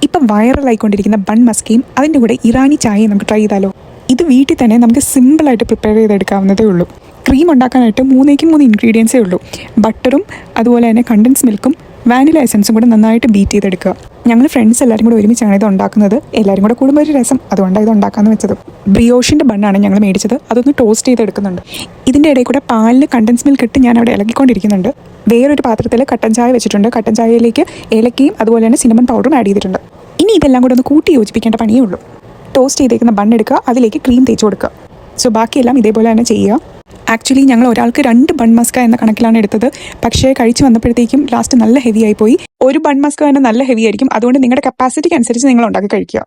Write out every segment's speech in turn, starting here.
ഇപ്പം വൈറലായിക്കൊണ്ടിരിക്കുന്ന ബൺ മസ്കയും അതിൻ്റെ കൂടെ ഇറാനി ചായയും നമുക്ക് ട്രൈ ചെയ്താലോ. ഇത് വീട്ടിൽ തന്നെ നമുക്ക് സിമ്പിളായിട്ട് പ്രിപ്പയർ ചെയ്തെടുക്കാവുന്നതേ ഉള്ളൂ. ക്രീം ഉണ്ടാക്കാനായിട്ട് 3 ഇൻഗ്രീഡിയൻസേ ഉള്ളൂ. ബട്ടറും അതുപോലെ തന്നെ കണ്ടൻസ് മിൽക്കും വാനില എസൻസും കൂടെ നന്നായിട്ട് ബീറ്റ് ചെയ്തെടുക്കുക. ഞങ്ങൾ ഫ്രണ്ട്സ് എല്ലാവരും കൂടെ ഒരുമിച്ചാണ് ഇത് ഉണ്ടാക്കുന്നത്. എല്ലാവരും കൂടെ കൂടുമ്പോൾ ഒരു രസം, അതുകൊണ്ടാണ് ഇത് ഉണ്ടാക്കാമെന്ന് വെച്ചത്. ബ്രിയോഷിൻ്റെ ബണ്ണാണ് ഞങ്ങൾ മേടിച്ചത്. അതൊന്ന് ടോസ്റ്റ് ചെയ്തെടുക്കുന്നുണ്ട്. ഇതിൻ്റെ ഇടയിൽ കൂടെ പാലിൽ കണ്ടൻസ് മിൽക്ക് ഇട്ട് ഞാൻ അവിടെ ഇളക്കിക്കൊണ്ടിരിക്കുന്നുണ്ട്. വേറൊരു പാത്രത്തിൽ കട്ടൻ ചായ വെച്ചിട്ടുണ്ട്. കട്ടൻ ചായയിലേക്ക് ഏലക്കയും അതുപോലെ തന്നെ സിനമൺ പൗഡറും ആഡ് ചെയ്തിട്ടുണ്ട്. ഇനി ഇതെല്ലാം കൂടെ ഒന്ന് കൂട്ടി യോജിപ്പിക്കേണ്ട പണിയേ ഉള്ളൂ. ടോസ്റ്റ് ചെയ്തേക്കുന്ന ബണ്ണ് എടുക്കുക, അതിലേക്ക് ക്രീം തേച്ച് കൊടുക്കുക. സോ ബാക്കിയെല്ലാം ഇതേപോലെ തന്നെ ചെയ്യുക. ആക്ച്വലി ഞങ്ങൾ ഒരാൾക്ക് 2 ബൺ മസ്ക എന്ന കണക്കിലാണ് എടുത്തത്. പക്ഷേ കഴിച്ച് വന്നപ്പോഴത്തേക്കും ലാസ്റ്റ് നല്ല ഹെവി ആയി പോയി. ഒരു ബൺ മസ്ക തന്നെ നല്ല ഹെവി ആയിരിക്കും. അതുകൊണ്ട് നിങ്ങളുടെ കപ്പാസിറ്റിക്ക് അനുസരിച്ച് നിങ്ങൾ ഉണ്ടാക്കി കഴിക്കുക.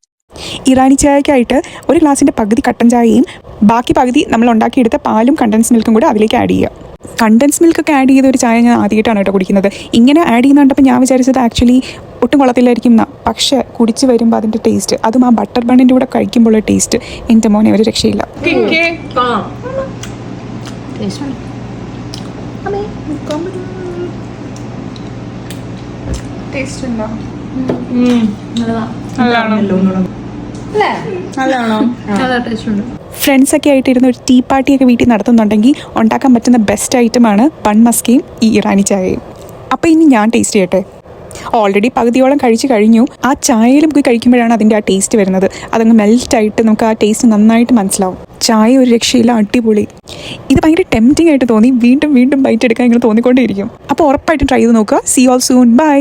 ഇറാനി ചായക്കായിട്ട് ഒരു ഗ്ലാസിൻ്റെ പകുതി കട്ടൻ ചായയും ബാക്കി പകുതി നമ്മൾ ഉണ്ടാക്കിയെടുത്ത പാലും കണ്ടൻസ് മിൽക്കും കൂടെ അതിലേക്ക് ആഡ് ചെയ്യുക. കണ്ടൻസ് മിൽക്കൊക്കെ ആഡ് ചെയ്ത ഒരു ചായ ഞാൻ ആദ്യമായിട്ടാണ് കേട്ടോ കുടിക്കുന്നത്. ഇങ്ങനെ ആഡ് ചെയ്യുന്നുണ്ടപ്പോൾ ഞാൻ വിചാരിച്ചത് ആക്ച്വലി ഒട്ടും കൊള്ളത്തില്ലായിരിക്കും എന്നാ. പക്ഷേ കുടിച്ച് വരുമ്പോൾ അതിൻ്റെ ടേസ്റ്റ്, അതും ആ ബട്ടർ ബണ്ണിൻ്റെ കൂടെ കഴിക്കുമ്പോഴുള്ള ടേസ്റ്റ്, എൻ്റെ മോനെ ഒരു രക്ഷയില്ല. ഫ്രണ്ട്സൊക്കെ ആയിട്ടിരുന്ന ഒരു ടീ പാർട്ടിയൊക്കെ വീട്ടിൽ നടത്തുന്നുണ്ടെങ്കിൽ ഉണ്ടാക്കാൻ പറ്റുന്ന ബെസ്റ്റ് ഐറ്റമാണ് ബൺ മസ്കയും ഈ ഇറാനി ചായയും. അപ്പോൾ ഇനി ഞാൻ ടേസ്റ്റ് ചെയ്യട്ടെ. ഓൾറെഡി പകുതിയോളം കഴിച്ച് കഴിഞ്ഞു. ആ ചായയിലും പോയി കഴിക്കുമ്പോഴാണ് അതിൻ്റെ ആ ടേസ്റ്റ് വരുന്നത്. അതങ്ങ് മെൽറ്റായിട്ട് നമുക്ക് ആ ടേസ്റ്റ് നന്നായിട്ട് മനസ്സിലാവും. ചായ ഒരു രക്ഷയില്ല, അടിപൊളി. ഇത് ഭയങ്കര ടെംപ്റ്റിംഗ് ആയിട്ട് തോന്നി. വീണ്ടും വീണ്ടും ബൈറ്റ് എടുക്കാൻ ഇങ്ങനെ തോന്നിക്കൊണ്ടേയിരിക്കും. അപ്പോൾ ഉറപ്പായിട്ടും ട്രൈ ചെയ്ത് നോക്കുക. See all soon, by.